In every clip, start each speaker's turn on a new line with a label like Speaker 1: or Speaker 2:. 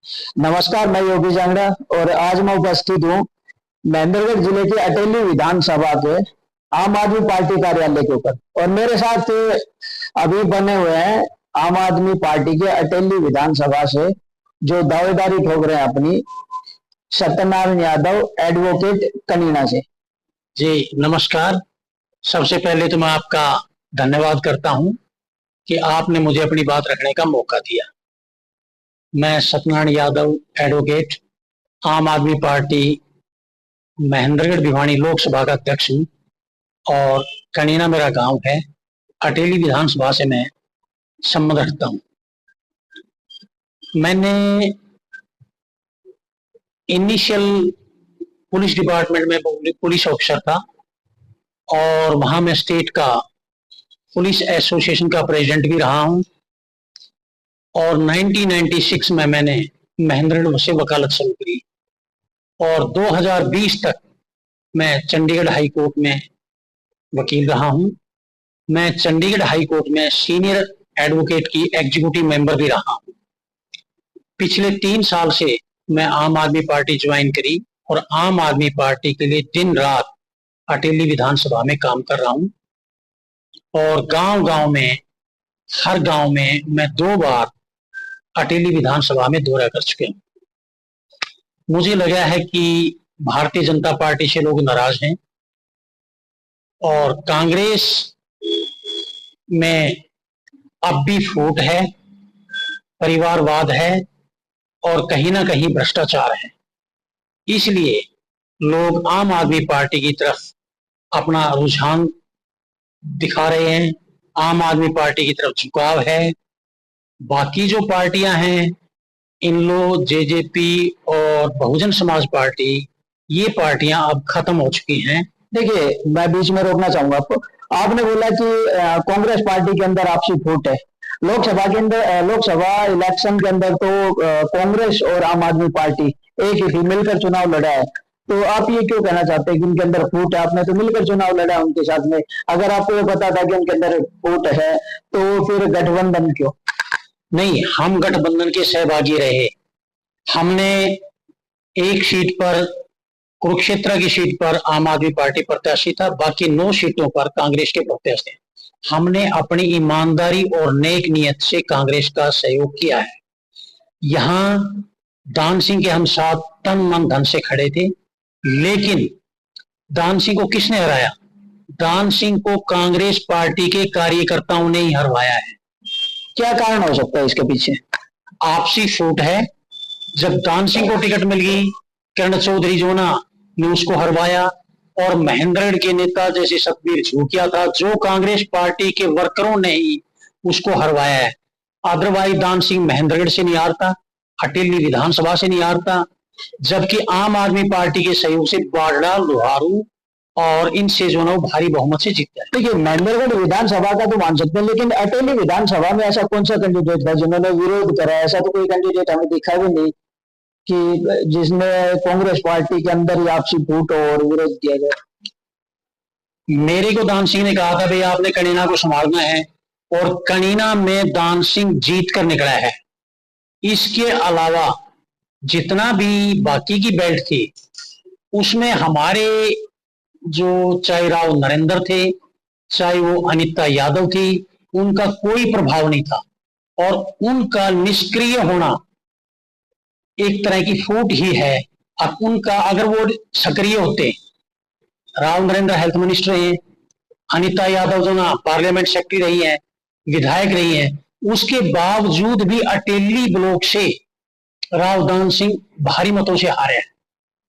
Speaker 1: नमस्कार, मैं योगी जांगड़ा और आज मैं उपस्थित हूँ महेंद्रगढ़ जिले के अटेली विधानसभा के आम आदमी पार्टी कार्यालय के ऊपर। और मेरे साथ अभी बने हुए हैं आम आदमी पार्टी के अटेली विधानसभा से जो दावेदारी ठोक रहे हैं अपनी, सत्यनारायण यादव एडवोकेट कनीना से।
Speaker 2: जी नमस्कार। सबसे पहले तो मैं आपका धन्यवाद करता हूं कि आपने मुझे अपनी बात रखने का मौका दिया। मैं सत्यनारायण यादव एडवोकेट आम आदमी पार्टी महेंद्रगढ़ भिवानी लोकसभा का अध्यक्ष हूँ और कनीना मेरा गांव है। अटेली विधानसभा से मैं संबंध रखता हूँ। मैंने इनिशियल पुलिस डिपार्टमेंट में पुलिस ऑफिसर था और वहां मैं स्टेट का पुलिस एसोसिएशन का प्रेसिडेंट भी रहा हूं और 1996 में मैंने महेंद्रगढ़ से वकालत शुरू की और 2020 तक मैं चंडीगढ़ हाई कोर्ट में वकील रहा हूं। मैं चंडीगढ़ हाई कोर्ट में सीनियर एडवोकेट की एग्जीक्यूटिव मेंबर भी रहा हूं। पिछले 3 साल से मैं आम आदमी पार्टी ज्वाइन करी और आम आदमी पार्टी के लिए दिन रात अटेली विधानसभा में काम कर रहा हूं और गांव-गांव में, हर गांव में मैं 2 बार अटेली विधानसभा में दौरा कर चुके हूं। मुझे लगा है कि भारतीय जनता पार्टी से लोग नाराज हैं और कांग्रेस में अब भी फूट है, परिवारवाद है और कहीं ना कहीं भ्रष्टाचार है। इसलिए लोग आम आदमी पार्टी की तरफ अपना रुझान दिखा रहे हैं। आम आदमी पार्टी की तरफ झुकाव है। बाकी जो पार्टियां हैं, इन लोग जेजेपी और बहुजन समाज पार्टी, ये पार्टियां अब खत्म हो चुकी हैं।
Speaker 1: देखिए, मैं बीच में रोकना चाहूंगा आपको। आपने बोला कि कांग्रेस पार्टी के अंदर आपसी फूट है। लोकसभा के अंदर, लोकसभा इलेक्शन के अंदर तो कांग्रेस और आम आदमी पार्टी एक ही थी, मिलकर चुनाव लड़ा है। तो आप ये क्यों कहना चाहते हैं कि उनके अंदर फूट है? आपने तो मिलकर चुनाव लड़ा है उनके साथ में। अगर आपको ये पता था कि उनके अंदर फूट है तो फिर गठबंधन क्यों?
Speaker 2: नहीं, हम गठबंधन के सहभागी रहे। हमने एक सीट पर, कुरुक्षेत्र की सीट पर आम आदमी पार्टी प्रत्याशी था, बाकी 9 सीटों पर कांग्रेस के प्रत्याशी थे। हमने अपनी ईमानदारी और नेक नियत से कांग्रेस का सहयोग किया है। यहाँ दान सिंह के हम साथ तन मन धन से खड़े थे, लेकिन दान सिंह को किसने हराया? दान सिंह को कांग्रेस पार्टी के कार्यकर्ताओं ने ही हरवाया है।
Speaker 1: क्या कारण हो सकता है इसके पीछे?
Speaker 2: आपसी फूट है। जब दान सिंह को टिकट मिल गई, किरण चौधरी जोना ने उसको हरवाया और महेंद्रगढ़ के नेता जैसे सतबीर झूकिया था, जो कांग्रेस पार्टी के वर्करों ने ही उसको हरवाया है। अदरवाइज दान सिंह महेंद्रगढ़ से नहीं हारता, अटेली विधानसभा से नहीं हारता, जबकि आम आदमी पार्टी के सहयोग से बाढ़ा, लोहारू और इनसे जो है भारी बहुमत से जीतता है।
Speaker 1: देखिए, महेंद्रगढ़ विधानसभा का तो मान सकते हैं, लेकिन अटेली विधानसभा में ऐसा कौन सा कैंडिडेट था जिन्होंने विरोध करा? ऐसा तो कोई कैंडिडेट हमें दिखा भी नहीं कि जिसने कांग्रेस पार्टी के अंदर ही आपसी फूट और विरोध किया जाए।
Speaker 2: मेरे को दान सिंह ने कहा था भाई आपने कनीना को संभालना है और कनीना में दान सिंह जीत कर निकला है। इसके अलावा जितना भी बाकी की बेल्ट थी उसमें हमारे जो चाहे राव नरेंद्र थे, चाहे वो अनिता यादव थी, उनका कोई प्रभाव नहीं था और उनका निष्क्रिय होना एक तरह की फूट ही है। अब उनका अगर वो सक्रिय होते, राव नरेंद्र हेल्थ मिनिस्टर हैं, अनिता यादव जो ना पार्लियामेंट सेक्रेटरी रही है, विधायक रही है, उसके बावजूद भी अटेली ब्लॉक से राव दान सिंह भारी मतों से हारे हैं।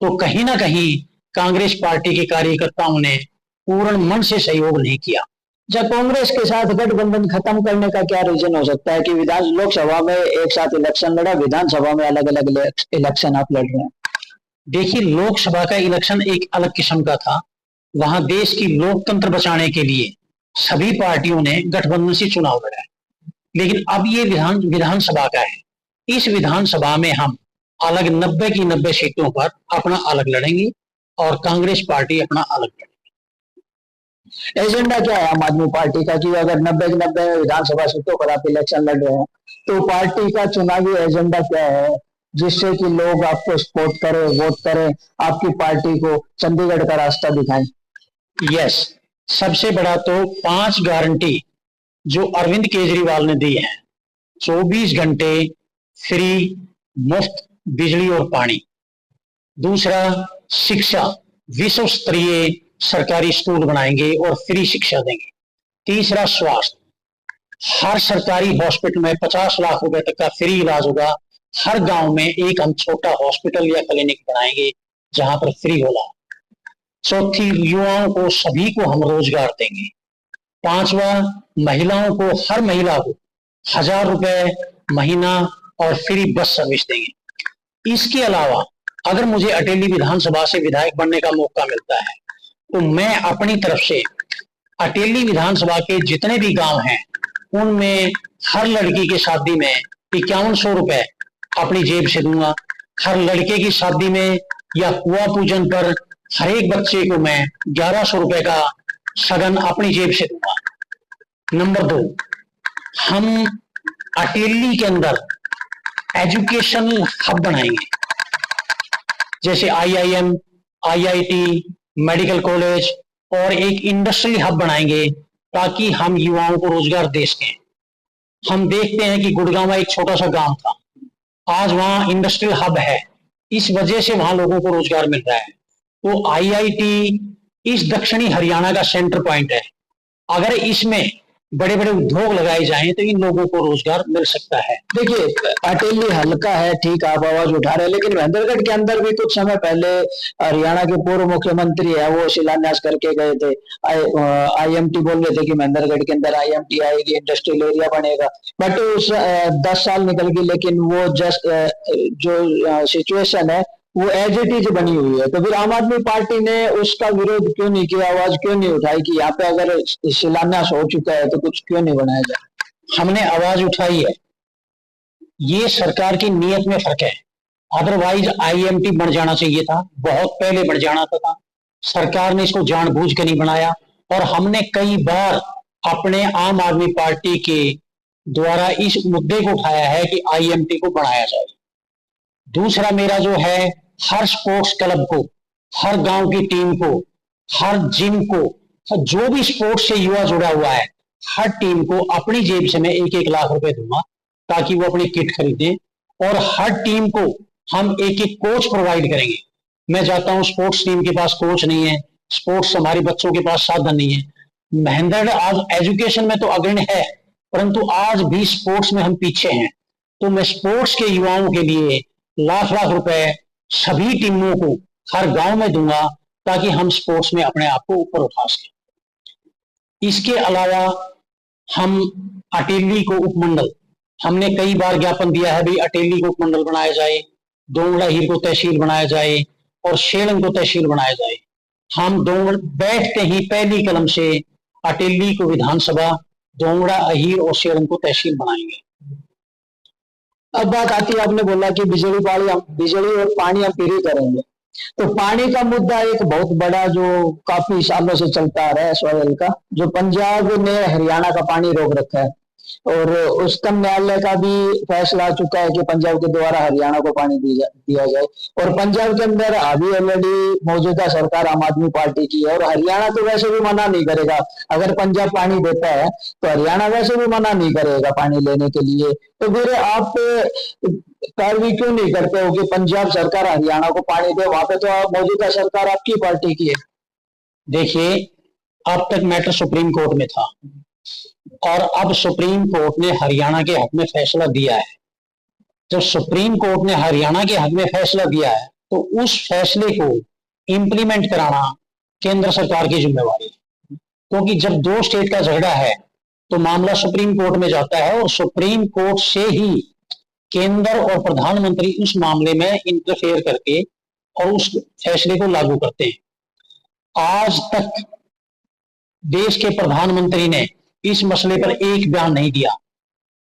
Speaker 2: तो कहीं ना कहीं कांग्रेस पार्टी के कार्यकर्ताओं ने पूर्ण मन से सहयोग नहीं किया।
Speaker 1: जब कांग्रेस के साथ गठबंधन खत्म करने का क्या रीजन हो सकता है कि विधान लोकसभा में एक साथ इलेक्शन लड़ा, विधानसभा में अलग अलग इलेक्शन आप लड़ रहे हैं?
Speaker 2: देखिए, लोकसभा का इलेक्शन एक अलग किस्म का था। वहां देश की लोकतंत्र बचाने के लिए सभी पार्टियों ने गठबंधन से चुनाव लड़ा है, लेकिन अब ये विधानसभा का है। इस विधानसभा में हम अलग 90 की 90 सीटों पर अपना अलग लड़ेंगे और कांग्रेस पार्टी अपना अलग लड़ेगी।
Speaker 1: एजेंडा क्या है आम आदमी पार्टी का कि अगर 90 की 90 विधानसभा सीटों पर आप इलेक्शन लड़ रहे हैं तो पार्टी का चुनावी एजेंडा क्या है? जिससे कि लोग आपको सपोर्ट करें, वोट करें, आपकी पार्टी को चंडीगढ़ का रास्ता दिखाएं?
Speaker 2: यस, सबसे बड़ा तो 5 गारंटी जो अरविंद केजरीवाल ने दी है। 24 घंटे फ्री मुफ्त बिजली और पानी। दूसरा, शिक्षा, विश्व स्तरीय सरकारी स्कूल बनाएंगे और फ्री शिक्षा देंगे। तीसरा, स्वास्थ्य, हर सरकारी हॉस्पिटल में 50 लाख रुपए तक का फ्री इलाज होगा। हर गांव में एक हम छोटा हॉस्पिटल या क्लिनिक बनाएंगे जहां पर फ्री होला। चौथी, युवाओं को सभी को हम रोजगार देंगे। पांचवा, महिलाओं को, हर महिला को 1000 रुपए महीना और फ्री बस सर्विस देंगे। इसके अलावा अगर मुझे अटेली विधानसभा से विधायक बनने का मौका मिलता है तो मैं अपनी तरफ से अटेली विधानसभा के जितने भी गांव हैं उनमें हर लड़की की शादी में 5100 रुपए अपनी जेब से दूंगा। हर लड़के की शादी में या कुआं पूजन पर हर एक बच्चे को मैं 1100 रुपए का सगन अपनी जेब से दूंगा। नंबर 2, हम अटेली के अंदर एजुकेशनल हब बनाएंगे, जैसे IIM, IIT, मेडिकल कॉलेज और एक इंडस्ट्रियल हब बनाएंगे ताकि हम युवाओं को रोजगार दे सकें। हम देखते हैं कि गुड़गांव एक छोटा सा गांव था, आज वहां इंडस्ट्रियल हब है, इस वजह से वहां लोगों को रोजगार मिल रहा है। तो IIT इस दक्षिणी हरियाणा का सेंटर पॉइंट है। अगर इसमें बड़े बड़े उद्योग लगाए जाएं तो इन लोगों को रोजगार मिल सकता है।
Speaker 1: देखिए, अटेली हल्का है, ठीक, आप आवाज उठा रहे हैं, लेकिन महेंद्रगढ़ के अंदर भी कुछ समय पहले हरियाणा के पूर्व मुख्यमंत्री है, वो शिलान्यास करके गए थे। IMT बोल रहे थे कि महेंद्रगढ़ के अंदर IMT आएगी, इंडस्ट्रियल एरिया बनेगा, बट उस 10 साल निकल गई, लेकिन वो जस्ट जो सिचुएशन है वो एज इट इज बनी हुई है। तो फिर आम आदमी पार्टी ने उसका विरोध क्यों नहीं किया, आवाज क्यों नहीं उठाई कि यहाँ पे अगर शिलान्यास हो चुका है तो कुछ क्यों नहीं बनाया जाए?
Speaker 2: हमने आवाज उठाई है, ये सरकार की नीयत में फर्क है। अदरवाइज IMT बन जाना चाहिए था, बहुत पहले बन जाना था। सरकार ने इसको जानबूझ के नहीं बनाया और हमने कई बार अपने आम आदमी पार्टी के द्वारा इस मुद्दे को उठाया है कि IMT को बढ़ाया जाए। दूसरा मेरा जो है, हर स्पोर्ट्स क्लब को, हर गांव की टीम को, हर जिम को, जो भी स्पोर्ट्स से युवा जुड़ा हुआ है, हर टीम को अपनी जेब से मैं 1-1 लाख रुपए दूंगा ताकि वो अपनी किट खरीदें। और हर टीम को हम 1-1 कोच प्रोवाइड करेंगे। मैं जाता हूं, स्पोर्ट्स टीम के पास कोच नहीं है, स्पोर्ट्स हमारे बच्चों के पास साधन नहीं है। महेंद्रगढ़ आज एजुकेशन में तो अग्रणी है, परंतु आज भी स्पोर्ट्स में हम पीछे हैं। तो मैं स्पोर्ट्स के युवाओं के लिए लाख-लाख रुपए सभी टीमों को हर गांव में दूंगा ताकि हम स्पोर्ट्स में अपने आप को ऊपर उठा सकें। इसके अलावा हम अटेली को उपमंडल, हमने कई बार ज्ञापन दिया है, भाई अटेली को उपमंडल बनाया जाए, दोंगड़ा हीर को तहसील बनाया जाए और शेलंग को तहसील बनाया जाए। हम बैठते ही पहली कलम से अटेली को विधानसभा, दोंगड़ा, अहीर और शेलंग को तहसील बनाएंगे।
Speaker 1: अब बात आती है, आपने बोला कि बिजली और पानी हम फ्री करेंगे, तो पानी का मुद्दा एक बहुत बड़ा जो काफी सालों से चलता आ रहा है, सॉयल का, जो पंजाब ने हरियाणा का पानी रोक रखा है और उच्चतम न्यायालय का भी फैसला आ चुका है कि पंजाब के द्वारा हरियाणा को पानी दिया जाए। और पंजाब के अंदर अभी ऑलरेडी मौजूदा सरकार आम आदमी पार्टी की है और हरियाणा तो वैसे भी मना नहीं करेगा। अगर पंजाब पानी देता है तो हरियाणा वैसे भी मना नहीं करेगा पानी लेने के लिए। तो फिर आप कार्रवाई क्यों नहीं करते हो कि पंजाब सरकार हरियाणा को पानी दे? वहां पे तो मौजूदा सरकार आपकी पार्टी की है।
Speaker 2: देखिए, अब तक मैटर सुप्रीम कोर्ट में था और अब सुप्रीम कोर्ट ने हरियाणा के हक में फैसला दिया है। जब सुप्रीम कोर्ट ने हरियाणा के हक में फैसला दिया है तो उस फैसले को इंप्लीमेंट कराना केंद्र सरकार की जिम्मेवारी है, क्योंकि जब 2 स्टेट का झगड़ा है तो मामला सुप्रीम कोर्ट में जाता है और सुप्रीम कोर्ट से ही केंद्र और प्रधानमंत्री उस मामले में इंटरफेयर करके और उस फैसले को लागू करते हैं। आज तक देश के प्रधानमंत्री ने इस मसले पर एक बयान नहीं दिया।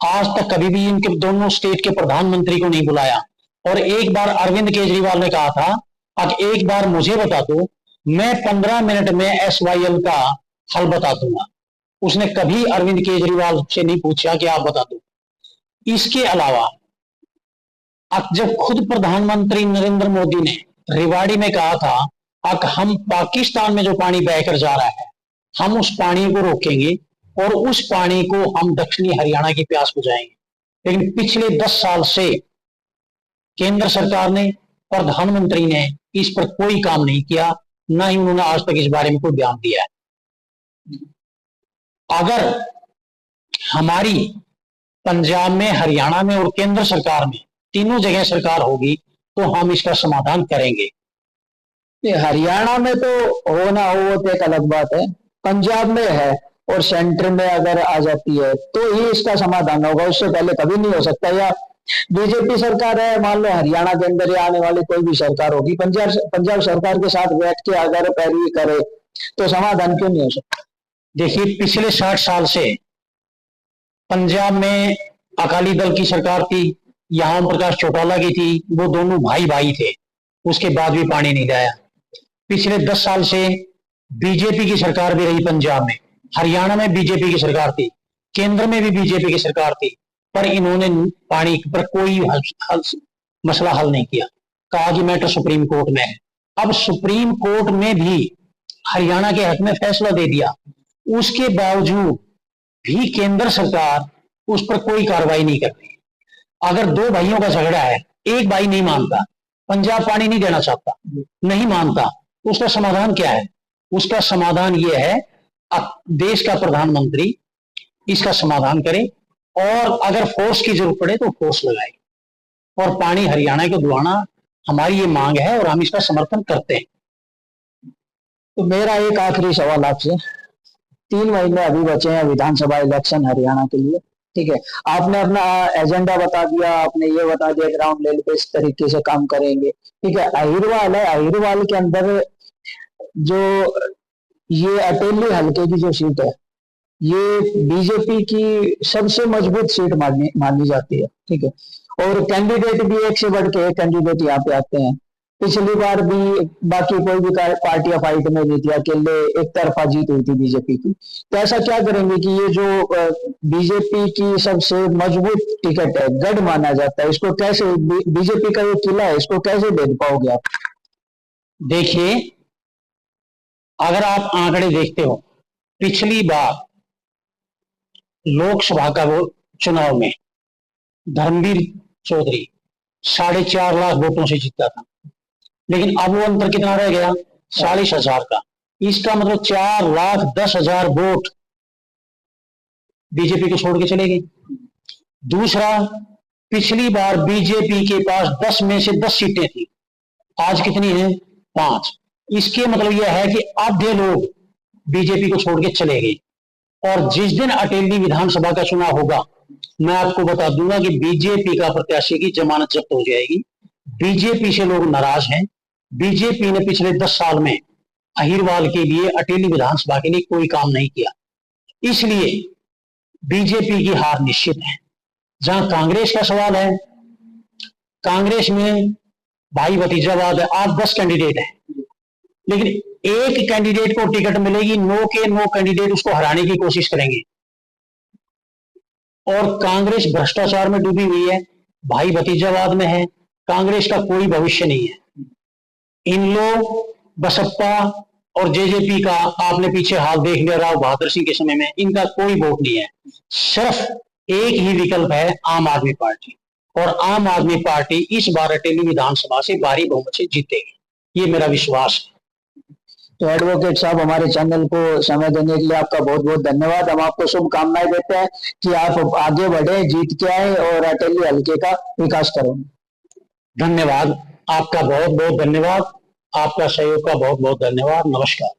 Speaker 2: आज तक कभी भी इनके दोनों स्टेट के प्रधानमंत्री को नहीं बुलाया। और एक बार अरविंद केजरीवाल ने कहा था, अब एक बार मुझे बता दो, मैं 15 मिनट में SYL का हल बता दूंगा। उसने कभी अरविंद केजरीवाल से नहीं पूछा कि आप बता दो। इसके अलावा अब जब खुद प्रधानमंत्री नरेंद्र मोदी ने रेवाड़ी में कहा था कि हम पाकिस्तान में जो पानी बहकर जा रहा है हम उस पानी को रोकेंगे और उस पानी को हम दक्षिणी हरियाणा की प्यास बुझाएंगे, लेकिन पिछले 10 साल से केंद्र सरकार ने, प्रधानमंत्री ने इस पर कोई काम नहीं किया, ना ही उन्होंने आज तक इस बारे में कोई बयान दिया है। अगर हमारी पंजाब में, हरियाणा में और केंद्र सरकार में तीनों जगह सरकार होगी तो हम इसका समाधान करेंगे।
Speaker 1: हरियाणा में तो हो ना हो तो एक अलग बात है, पंजाब में है और सेंटर में अगर आ जाती है तो ही इसका समाधान होगा, उससे पहले कभी नहीं हो सकता। या बीजेपी सरकार है, मान लो हरियाणा के अंदर या आने वाली कोई भी सरकार होगी, पंजाब सरकार के साथ बैठ के अगर पैरवी करे तो समाधान क्यों नहीं हो सकता।
Speaker 2: देखिए, पिछले 60 साल से पंजाब में अकाली दल की सरकार थी, यहाँ ओम प्रकाश चौटाला की थी, वो दोनों भाई भाई थे, उसके बाद भी पानी नहीं आया। पिछले 10 साल से बीजेपी की सरकार भी रही पंजाब में, हरियाणा में बीजेपी की सरकार थी, केंद्र में भी बीजेपी की सरकार थी, पर इन्होंने पानी पर कोई मसला हल नहीं किया। कहा कि मैटर सुप्रीम कोर्ट में है। अब सुप्रीम कोर्ट में भी हरियाणा के हक में फैसला दे दिया, उसके बावजूद भी केंद्र सरकार उस पर कोई कार्रवाई नहीं कर रही। अगर 2 भाइयों का झगड़ा है, एक भाई नहीं मानता, पंजाब पानी नहीं देना चाहता, नहीं मानता, तो उसका समाधान क्या है? उसका समाधान यह है देश का प्रधानमंत्री इसका समाधान करे और अगर फोर्स की जरूरत पड़े तो फोर्स लगाए और पानी हरियाणा को दिलाना हमारी ये मांग है और हम इसका समर्थन करते हैं।
Speaker 1: तो मेरा एक आखिरी सवाल आपसे, 3 महीने अभी बचे हैं विधानसभा इलेक्शन हरियाणा के लिए, ठीक है, आपने अपना एजेंडा बता दिया, आपने ये बता दिया ग्राउंड लेवल पे इस तरीके से काम करेंगे, ठीक है। अहिरवाल है, अहिरवाल के अंदर जो ये अटेली हल्के की जो सीट है, ये बीजेपी की सबसे मजबूत सीट मानी जाती है, ठीक है, और कैंडिडेट भी एक से बढ़ के एक कैंडिडेट यहाँ पे आते हैं। पिछली बार भी बाकी कोई भी पार्टियां फाइट में नहीं थी, अकेले एक तरफा जीत हुई थी बीजेपी की। तो ऐसा क्या करेंगे कि ये जो बीजेपी की सबसे मजबूत टिकट है, गढ़ माना जाता है, इसको कैसे, बीजेपी का ये किला है, इसको कैसे देख पाओगे आप?
Speaker 2: देखिए, अगर आप आंकड़े देखते हो, पिछली बार लोकसभा का वो चुनाव में धर्मवीर चौधरी 4.5 लाख वोटों से जीता था, लेकिन अब वो अंतर कितना रह गया? 40,000 का। इसका मतलब 4,10,000 वोट बीजेपी को छोड़ के चले गए। दूसरा, पिछली बार बीजेपी के पास 10 में से 10 सीटें थी, आज कितनी है? 5। इसके मतलब यह है कि आधे लोग बीजेपी को छोड़ के चले गए। और जिस दिन अटेली विधानसभा का चुनाव होगा, मैं आपको बता दूंगा कि बीजेपी का प्रत्याशी की जमानत जब्त हो जाएगी। बीजेपी से लोग नाराज हैं। बीजेपी ने पिछले 10 साल में अहिरवाल के लिए, अटेली विधानसभा के लिए कोई काम नहीं किया, इसलिए बीजेपी की हार निश्चित है। जहां कांग्रेस का सवाल है, कांग्रेस में भाई भतीजावाद है, 8-10 कैंडिडेट हैं, लेकिन एक कैंडिडेट को टिकट मिलेगी, 9 के 9 कैंडिडेट उसको हराने की कोशिश करेंगे। और कांग्रेस भ्रष्टाचार में डूबी हुई है, भाई भतीजावाद में है, कांग्रेस का कोई भविष्य नहीं है। इन लोग बसपा और जेजेपी का आपने पीछे हाल देख लिया, राव बहादुर सिंह के समय में, इनका कोई वोट नहीं है। सिर्फ एक ही विकल्प है, आम आदमी पार्टी, और आम आदमी पार्टी इस बार अटेली विधानसभा से भारी बहुमत से जीतेगी, ये मेरा विश्वास है।
Speaker 1: तो एडवोकेट साहब, हमारे चैनल को समय देने के लिए आपका बहुत बहुत धन्यवाद। हम आपको शुभकामनाएं देते हैं कि आप आगे बढ़े, जीत के आए और अटेली हल्के का विकास करें।
Speaker 2: धन्यवाद, आपका बहुत बहुत धन्यवाद, आपका सहयोग का बहुत बहुत धन्यवाद। नमस्कार।